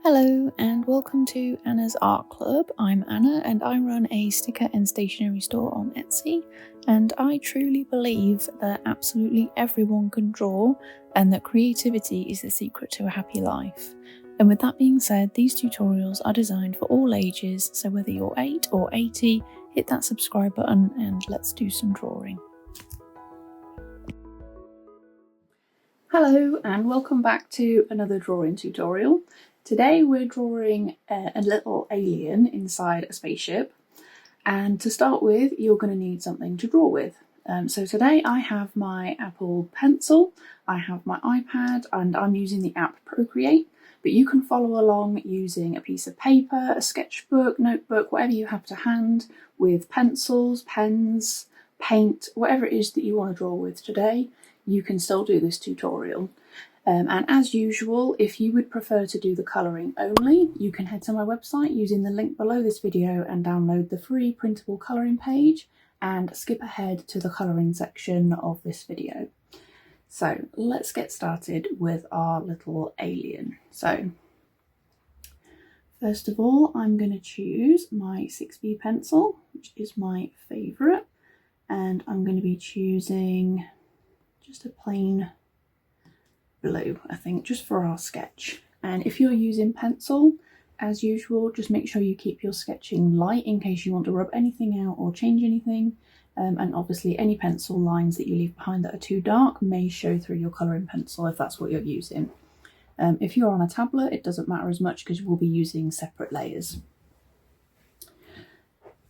Hello and welcome to Anna's Art Club. I'm Anna and I run a sticker and stationery store on Etsy, and I truly believe that absolutely everyone can draw and that creativity is the secret to a happy life. And with that being said, these tutorials are designed for all ages, so whether you're 8 or 80, hit that subscribe button and let's do some drawing. Hello and welcome back to another drawing tutorial. Today we're drawing a little alien inside a spaceship, and to start with you're going to need something to draw with. So today I have my Apple Pencil, I have my iPad, and I'm using the app Procreate, but you can follow along using a piece of paper, a sketchbook, notebook, whatever you have to hand, with pencils, pens, paint, whatever it is that you want to draw with today. You can still do this tutorial. And as usual, if you would prefer to do the colouring only, you can head to my website using the link below this video and download the free printable colouring page and skip ahead to the colouring section of this video. So let's get started with our little alien. So first of all, I'm going to choose my 6B pencil, which is my favourite, and I'm going to be choosing just a plain blue, I think, just for our sketch. And if you're using pencil, as usual, just make sure you keep your sketching light in case you want to rub anything out or change anything. And obviously any pencil lines that you leave behind that are too dark may show through your colouring pencil if that's what you're using. If you're on a tablet, it doesn't matter as much because we'll be using separate layers.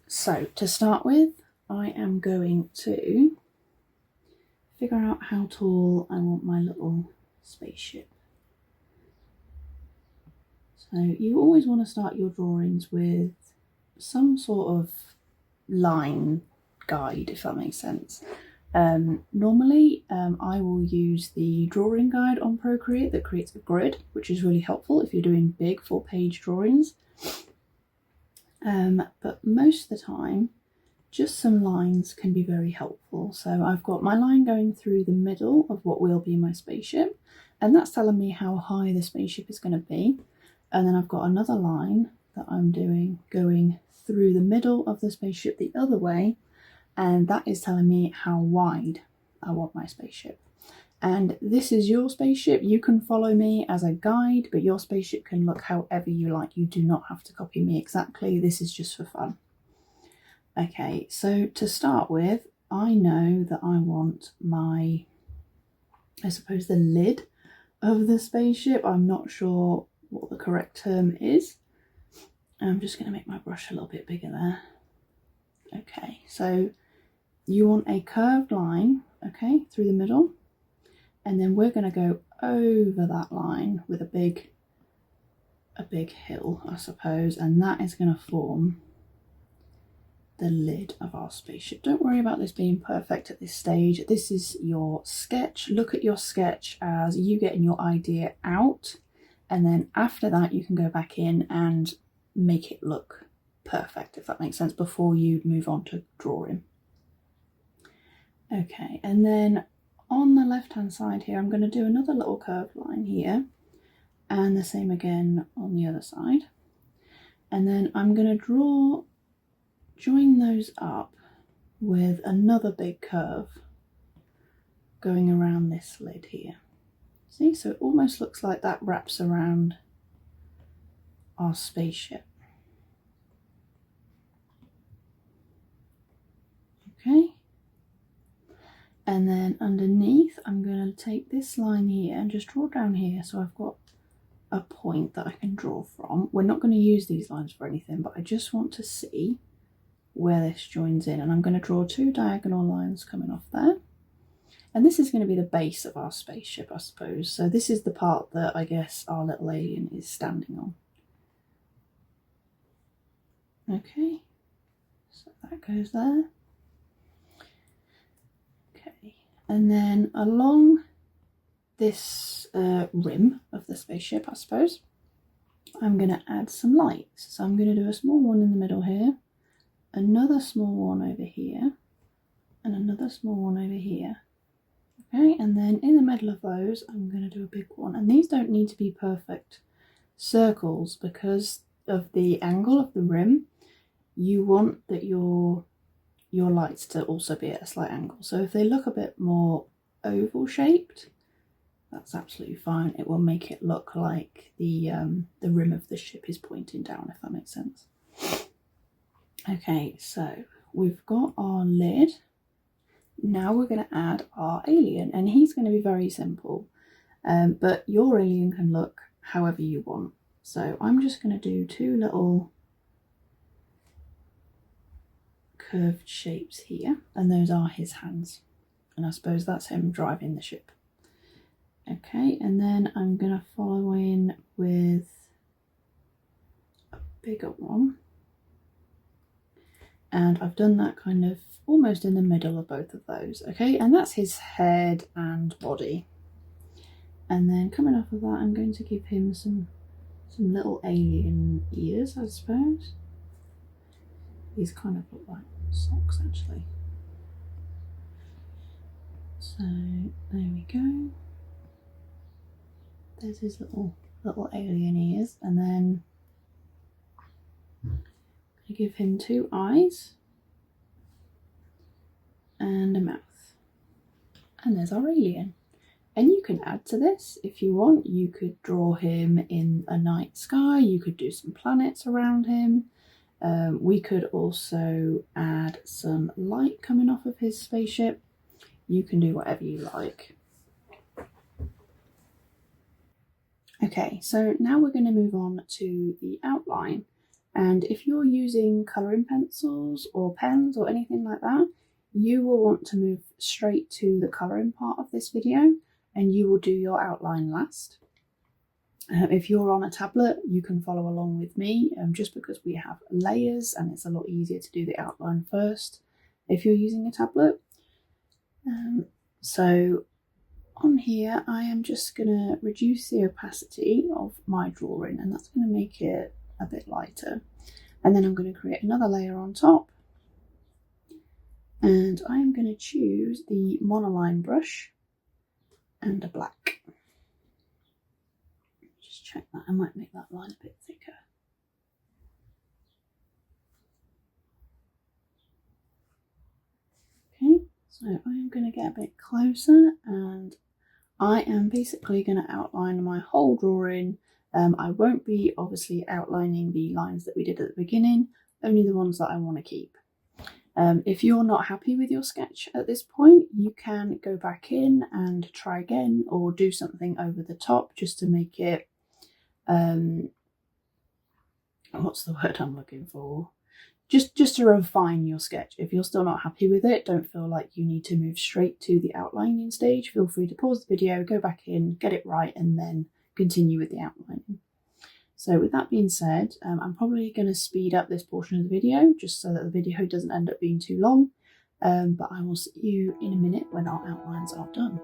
So to start with, I am going to figure out how tall I want my little spaceship. So you always want to start your drawings with some sort of line guide, if that makes sense. Normally I will use the drawing guide on Procreate that creates a grid, which is really helpful if you're doing big full-page drawings. But most of the time just some lines can be very helpful. So I've got my line going through the middle of what will be my spaceship, and that's telling me how high the spaceship is going to be. And then I've got another line that I'm doing going through the middle of the spaceship the other way, and that is telling me how wide I want my spaceship. And this is your spaceship. You can follow me as a guide, but your spaceship can look however you like. You do not have to copy me exactly. This is just for fun. Okay, so to start with, I know that I want my, I suppose, the lid of the spaceship. I'm not sure what the correct term is. I'm just going to make my brush a little bit bigger there. Okay, so you want a curved line, okay, through the middle, and then we're going to go over that line with a big hill, I suppose, and that is going to form the lid of our spaceship. Don't worry about this being perfect at this stage. This is your sketch. Look at your sketch as you getting your idea out, and then after that you can go back in and make it look perfect, if that makes sense, before you move on to drawing. Okay, and then on the left hand side here I'm going to do another little curved line here, and the same again on the other side, and then I'm going to join those up with another big curve going around this lid here. See, so it almost looks like that wraps around our spaceship. Okay, and then underneath I'm going to take this line here and just draw down here, so I've got a point that I can draw from. We're not going to use these lines for anything, but I just want to see where this joins in, and I'm going to draw two diagonal lines coming off there, and this is going to be the base of our spaceship, I suppose. So this is the part that I guess our little alien is standing on. Okay, so that goes there. Okay, and then along this rim of the spaceship, I suppose, I'm going to add some lights. So I'm going to do a small one in the middle here, another small one over here, and another small one over here. Okay, and then in the middle of those I'm going to do a big one, and these don't need to be perfect circles, because of the angle of the rim, you want that your lights to also be at a slight angle. So if they look a bit more oval shaped, that's absolutely fine. It will make it look like the rim of the ship is pointing down, if that makes sense. Okay, so we've got our lid. Now we're going to add our alien, and he's going to be very simple, but your alien can look however you want. So I'm just going to do 2 little curved shapes here, and those are his hands, and I suppose that's him driving the ship. Okay, and then I'm going to follow in with a bigger one, and I've done that kind of almost in the middle of both of those. Okay, and that's his head and body. And then coming off of that, I'm going to give him some little alien ears, I suppose. These kind of look like socks, actually. So there we go. There's his little alien ears, and then I give him 2 eyes and a mouth. And there's our alien. And you can add to this if you want. You could draw him in a night sky, you could do some planets around him. We could also add some light coming off of his spaceship. You can do whatever you like. Okay, so now we're going to move on to the outline. And if you're using colouring pencils or pens or anything like that, you will want to move straight to the colouring part of this video, and you will do your outline last. If you're on a tablet, you can follow along with me, just because we have layers and it's a lot easier to do the outline first if you're using a tablet. So on here, I am just going to reduce the opacity of my drawing, and that's going to make it a bit lighter. And then I'm going to create another layer on top, and I am going to choose the monoline brush and a black. Just check that, I might make that line a bit thicker. Okay, so I am going to get a bit closer, and I am basically going to outline my whole drawing. I won't be obviously outlining the lines that we did at the beginning, only the ones that I want to keep. If you're not happy with your sketch at this point, you can go back in and try again, or do something over the top just to make it, what's the word I'm looking for? Just to refine your sketch. If you're still not happy with it, don't feel like you need to move straight to the outlining stage. Feel free to pause the video, go back in, get it right, and then continue with the outlining. So with that being said, I'm probably going to speed up this portion of the video just so that the video doesn't end up being too long, but I will see you in a minute when our outlines are done.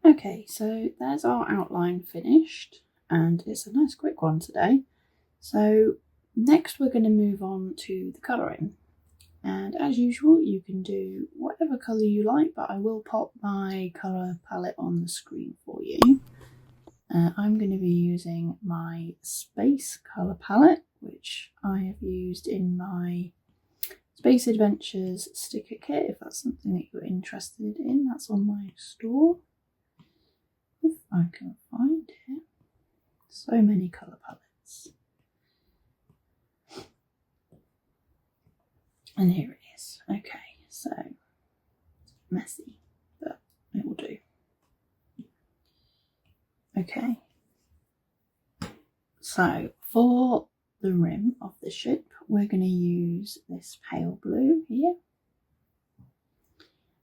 Okay, so there's our outline finished, and it's a nice quick one today. So next we're going to move on to the colouring, and as usual you can do whatever colour you like, but I will pop my colour palette on the screen for you. I'm going to be using my Space colour palette, which I have used in my Space Adventures sticker kit. If that's something that you're interested in, that's on my store, if I can find it. So many colour palettes. And here it is. Okay, so messy, but it will do. Okay, so For the rim of the ship, we're going to use this pale blue here.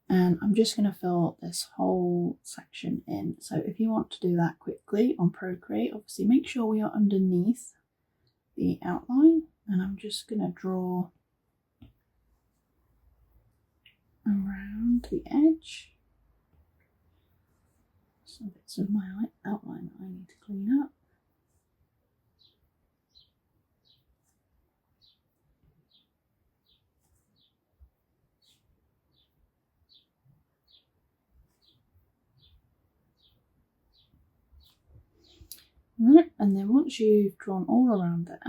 And I'm just going to fill this whole section in. So if you want to do that quickly on Procreate, obviously make sure we are underneath the outline. And I'm just going to draw around the edge. Some bits of my outline that I need to clean up. Right, and then once you've drawn all around there,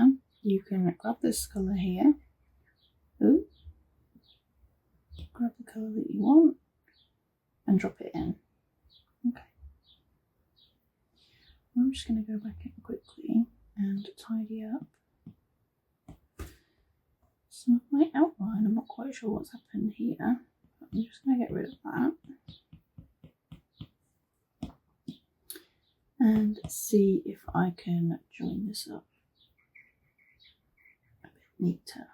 you can grab this colour here. Ooh. Grab the colour that you want and drop it in. Okay. I'm just going to go back in quickly and tidy up some of my outline. I'm not quite sure what's happened here. I'm just going to get rid of that. And see if I can join this up a bit neater.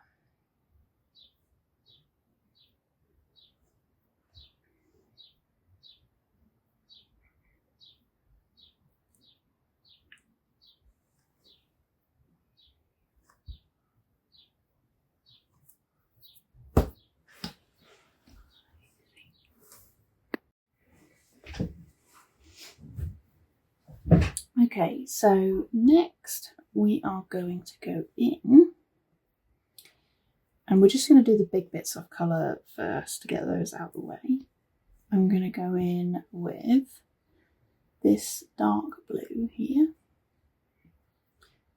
Okay, so next we are going to go in and we're just going to do the big bits of colour first to get those out of the way. I'm going to go in with this dark blue here.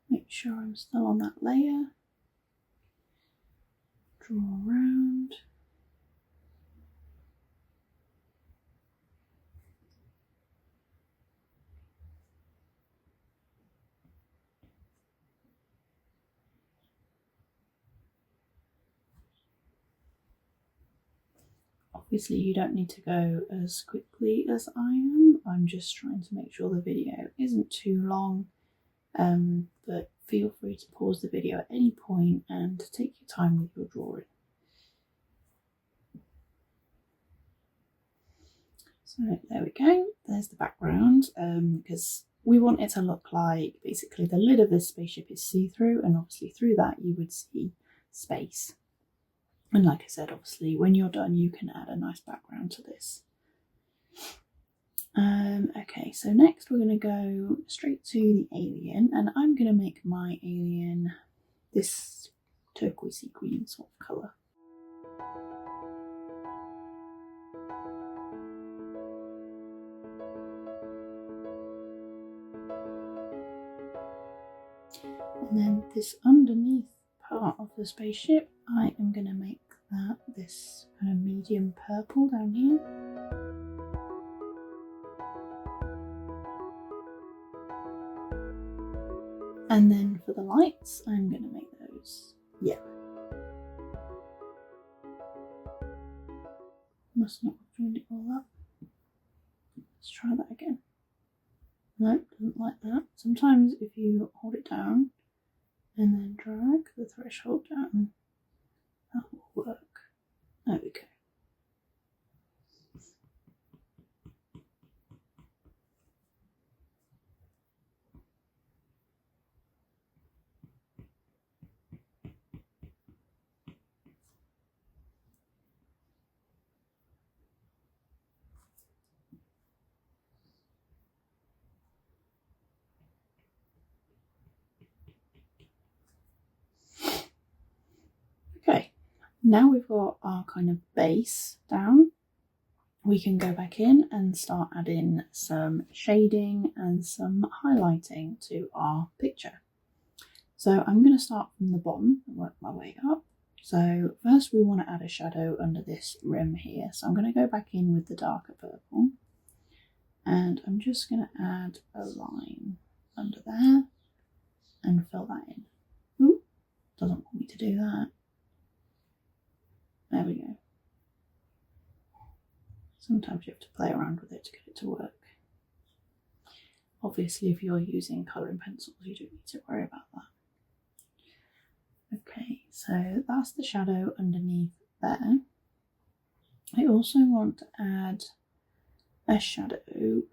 Make sure I'm still on that layer. Draw around. Obviously you don't need to go as quickly as I am. I'm just trying to make sure the video isn't too long, but feel free to pause the video at any point and take your time with your drawing. So there we go, there's the background, because we want it to look like basically the lid of this spaceship is see-through, and obviously through that you would see space. And like I said, obviously when you're done you can add a nice background to this. Okay, so next we're going to go straight to the alien, and I'm going to make my alien this turquoisey green sort of colour. And then this underneath part of the spaceship, I am going to make that this kind of medium purple down here. And then for the lights, I'm going to make those yellow. Must not have joined it all up. Let's try that again. No, doesn't like that. Sometimes if you hold it down and then drag the threshold down, that will work. There we go. Okay, now we've got our kind of base down, we can go back in and start adding some shading and some highlighting to our picture. So I'm going to start from the bottom and work my way up. So first we want to add a shadow under this rim here. So I'm going to go back in with the darker purple and I'm just going to add a line under there and fill that in. Ooh, doesn't want me to do that. There we go. Sometimes you have to play around with it to get it to work. Obviously, if you're using colouring pencils, you don't need to worry about that. So that's the shadow underneath there. I also want to add a shadow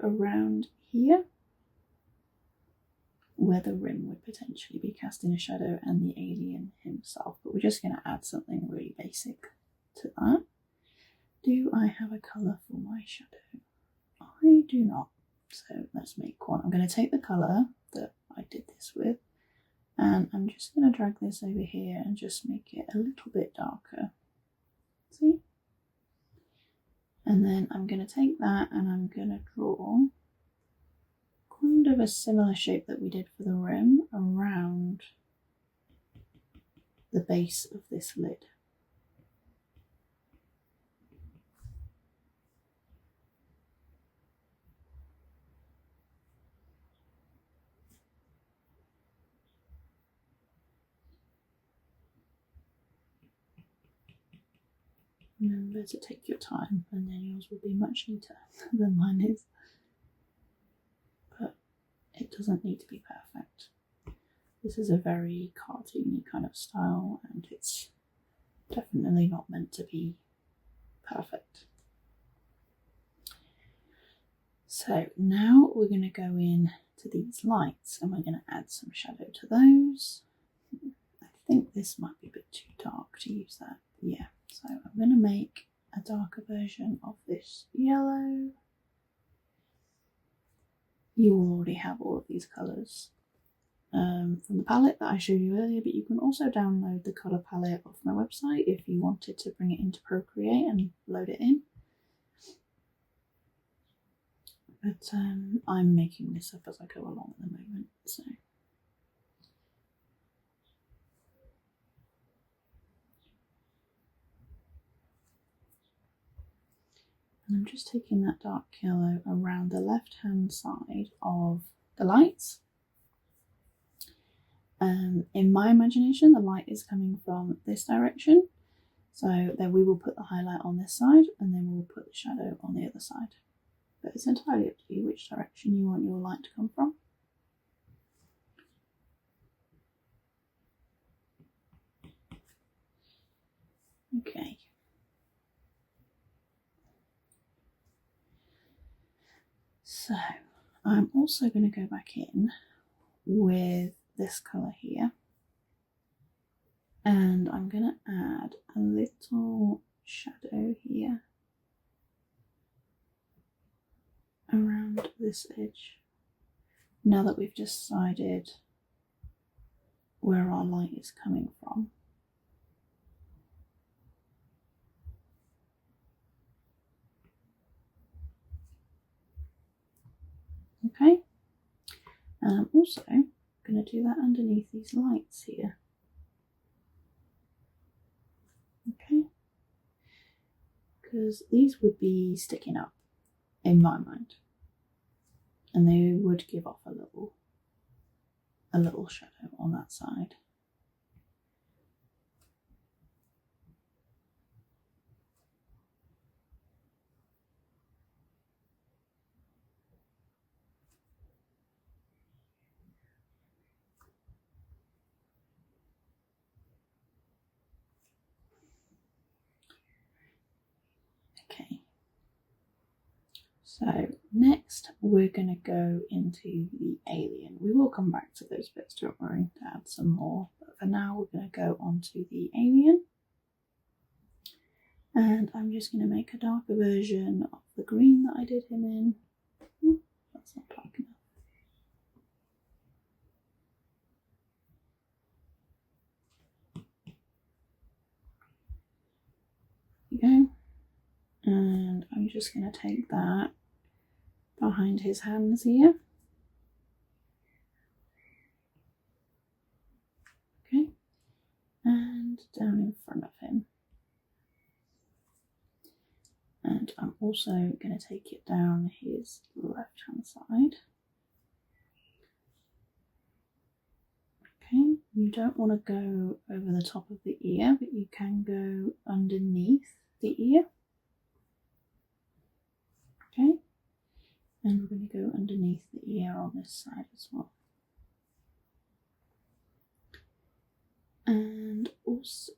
around here, where the rim would potentially be casting a shadow and the alien himself, but we're just going to add something really basic to that. Do I have a colour for my shadow? I do not, so let's make one. I'm going to take the colour that I did this with, and I'm just going to drag this over here and just make it a little bit darker. See? And then I'm going to take that and I'm going to draw kind of a similar shape that we did for the rim around the base of this lid. Remember to take your time, and then yours will be much neater than mine is. But it doesn't need to be perfect. This is a very cartoony kind of style, and it's definitely not meant to be perfect. So now we're going to go in to these lights, and we're going to add some shadow to those. I think this might be a bit too dark to use that. Yeah, so I'm going to make a darker version of this yellow. You will already have all of these colours from the palette that I showed you earlier, but you can also download the colour palette off my website if you wanted to bring it into Procreate and load it in. But I'm making this up as I go along at the moment, so. And I'm just taking that dark yellow around the left hand side of the lights. In my imagination, the light is coming from this direction, so then we will put the highlight on this side and then we'll put the shadow on the other side. But it's entirely up to you which direction you want your light to come from. Okay. So I'm also going to go back in with this colour here, and I'm going to add a little shadow here around this edge, now that we've decided where our light is coming from. Okay, and I'm also going to do that underneath these lights here. Okay, because these would be sticking up in my mind, and they would give off a little shadow on that side. Okay, so next we're going to go into the alien. We will come back to those bits, don't worry, to add some more, but for now we're going to go onto the alien. And I'm just going to make a darker version of the green that I did him in. Ooh, that's not dark enough. There you go. And I'm just going to take that behind his hands here. Okay. And down in front of him. And I'm also going to take it down his left hand side. Okay, you don't want to go over the top of the ear, but you can go underneath the ear. Okay, and we're going to go underneath the ear on this side as well. And also,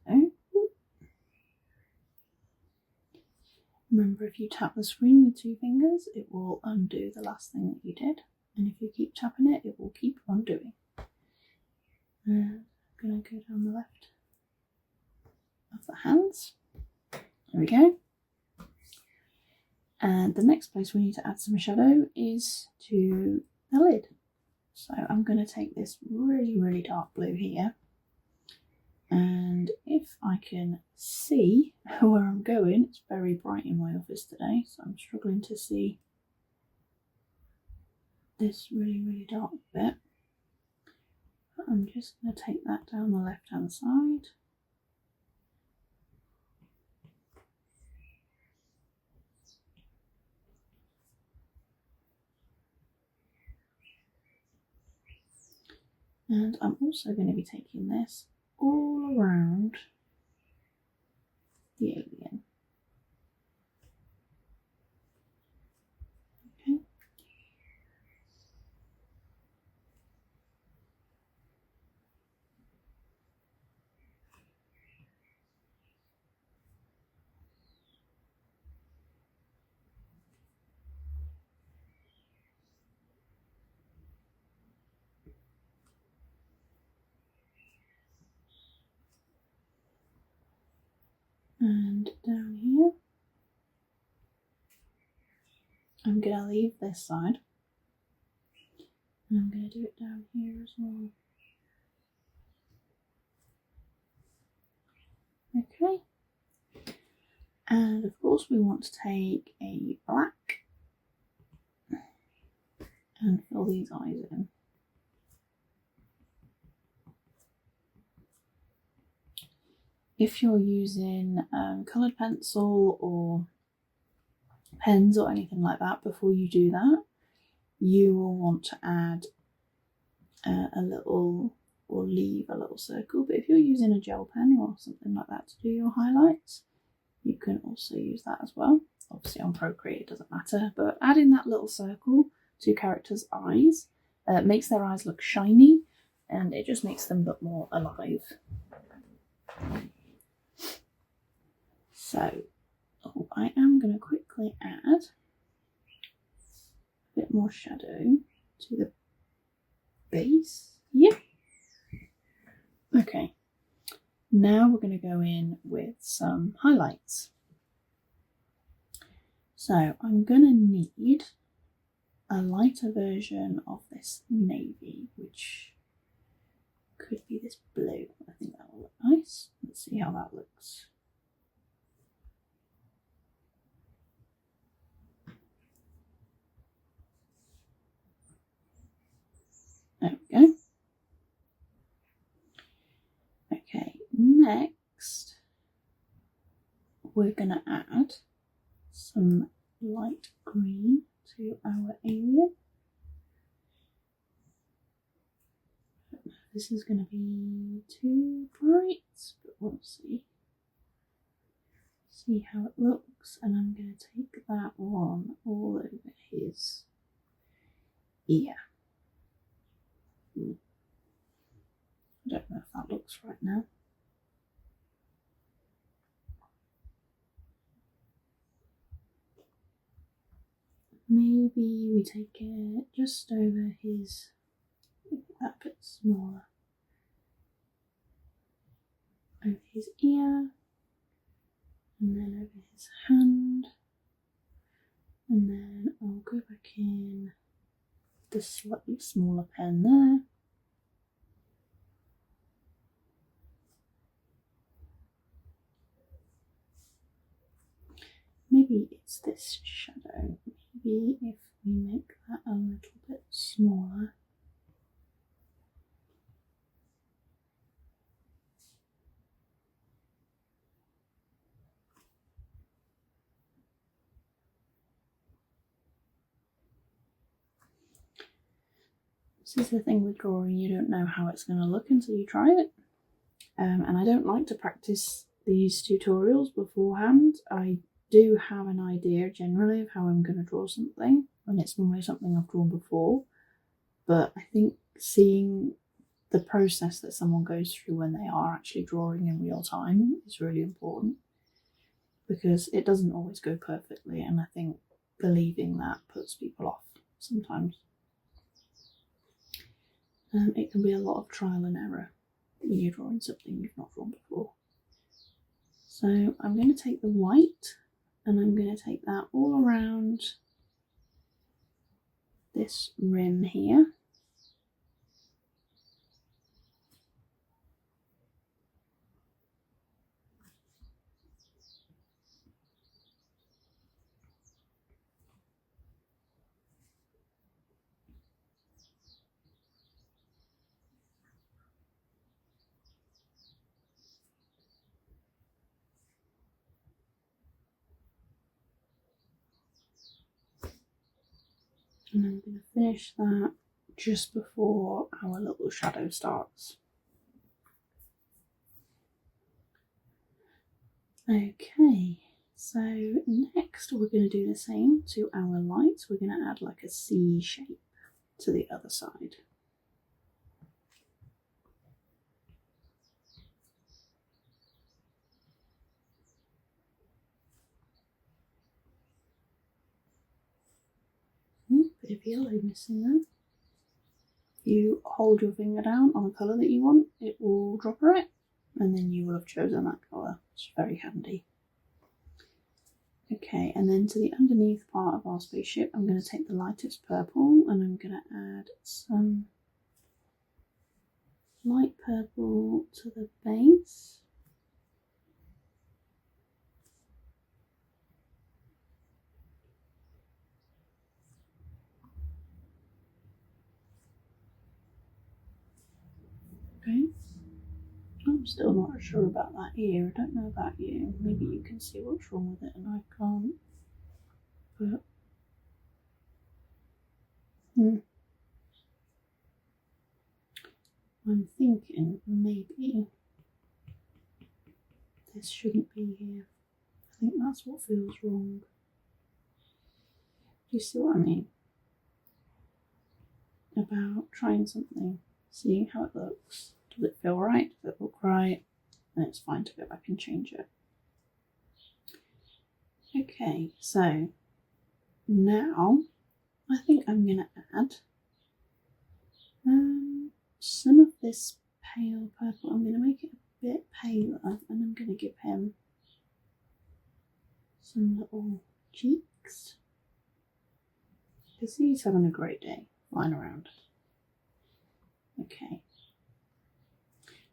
remember, if you tap the screen with 2 fingers, it will undo the last thing that you did. And if you keep tapping it, it will keep undoing. I'm going to go down the left of the hands. There we go. And the next place we need to add some shadow is to the lid. So I'm going to take this really, really dark blue here. And if I can see where I'm going, it's very bright in my office today, so I'm struggling to see this really, really dark bit. But I'm just going to take that down the left hand side. And I'm also going to be taking this all around the alien. Okay. And down here, I'm going to leave this side. And I'm going to do it down here as well. Okay. And of course we want to take a black and fill these eyes in. If you're using coloured pencil or pens or anything like that, before you do that, you will want to add a little, or leave a little circle. But if you're using a gel pen or something like that to do your highlights, you can also use that as well. Obviously on Procreate it doesn't matter, but adding that little circle to characters' eyes makes their eyes look shiny, and it just makes them look more alive. So, I am going to quickly add a bit more shadow to the base. Yeah. Okay. Now we're going to go in with some highlights. So I'm going to need a lighter version of this navy, which could be this blue. I think that will look nice. Let's see how that looks. There we go. Okay, next we're going to add some light green to our alien. I don't know if this is going to be too bright, but we'll see. See how it looks, and I'm going to take that one all over his ear. I don't know if that looks right now. Maybe we take it just over his, that bit smaller, over his ear, and then over his hand, and then I'll go back in the slightly smaller pen there. Maybe it's this shadow. Maybe if we make that a little bit smaller. This is the thing with drawing, you don't know how it's going to look until you try it. And I don't like to practice these tutorials beforehand. I do have an idea generally of how I'm going to draw something, and it's normally something I've drawn before, but I think seeing the process that someone goes through when they are actually drawing in real time is really important, because it doesn't always go perfectly, and I think believing that puts people off sometimes. It can be a lot of trial and error when you're drawing something you've not drawn before. So I'm going to take the white and I'm going to take that all around this rim here. And I'm going to finish that just before our little shadow starts. Okay, so next we're going to do the same to our lights. We're going to add like a C shape to the other side. Bit of yellow missing there. You hold your finger down on a colour that you want, it will drop it, and then you will have chosen that colour. It's very handy. Okay, and then to the underneath part of our spaceship, I'm going to take the lightest purple and I'm going to add some light purple to the base. Okay, I'm still not sure about that ear. I don't know about you. Maybe you can see what's wrong with it and I can't. But I'm thinking maybe this shouldn't be here. I think that's what feels wrong. Do you see what I mean? About trying something, seeing how it looks. Does it feel right? Does it look right? And it's fine to go back and change it. Okay, so now I think I'm going to add some of this pale purple. I'm going to make it a bit paler and I'm going to give him some little cheeks because he's having a great day flying around. Okay,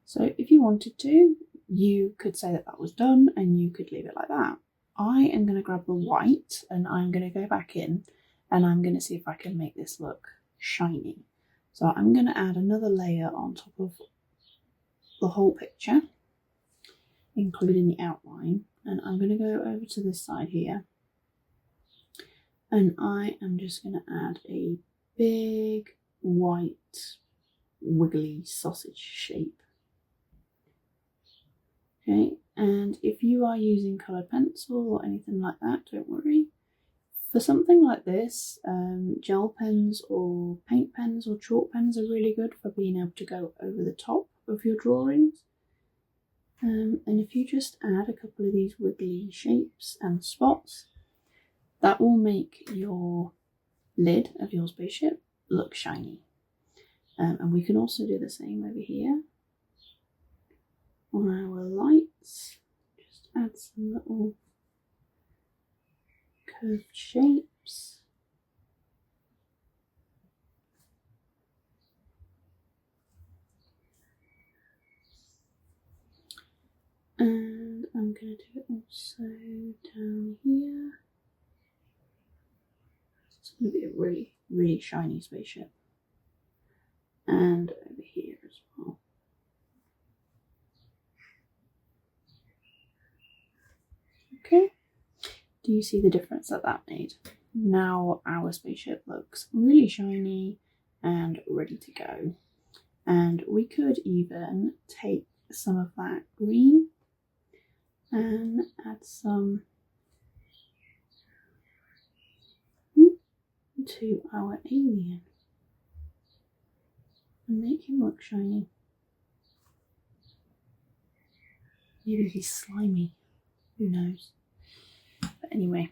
so if you wanted to, you could say that that was done and you could leave it like that. I am going to grab the white and I'm going to go back in and I'm going to see if I can make this look shiny. So I'm going to add another layer on top of the whole picture, including the outline, and I'm going to go over to this side here and I am just going to add a big white wiggly sausage shape. Okay, and if you are using coloured pencil or anything like that, don't worry. For something like this, gel pens or paint pens or chalk pens are really good for being able to go over the top of your drawings. And if you just add a couple of these wiggly shapes and spots, that will make your lid of your spaceship look shiny. And we can also do the same over here on our lights. Just add some little curved shapes. And I'm going to do it also down here. It's going to be a really, really shiny spaceship. And over here as well. Okay, do you see the difference that that made? Now our spaceship looks really shiny and ready to go. And we could even take some of that green and add some to our alien. and make him look shiny. Maybe he's slimy, who knows. But anyway,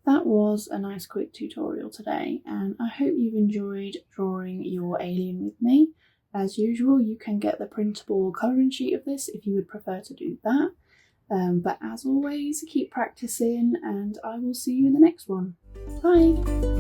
that was a nice quick tutorial today, and I hope you've enjoyed drawing your alien with me. As usual, you can get the printable colouring sheet of this if you would prefer to do that. But as always, keep practicing, and I will see you in the next one. Bye!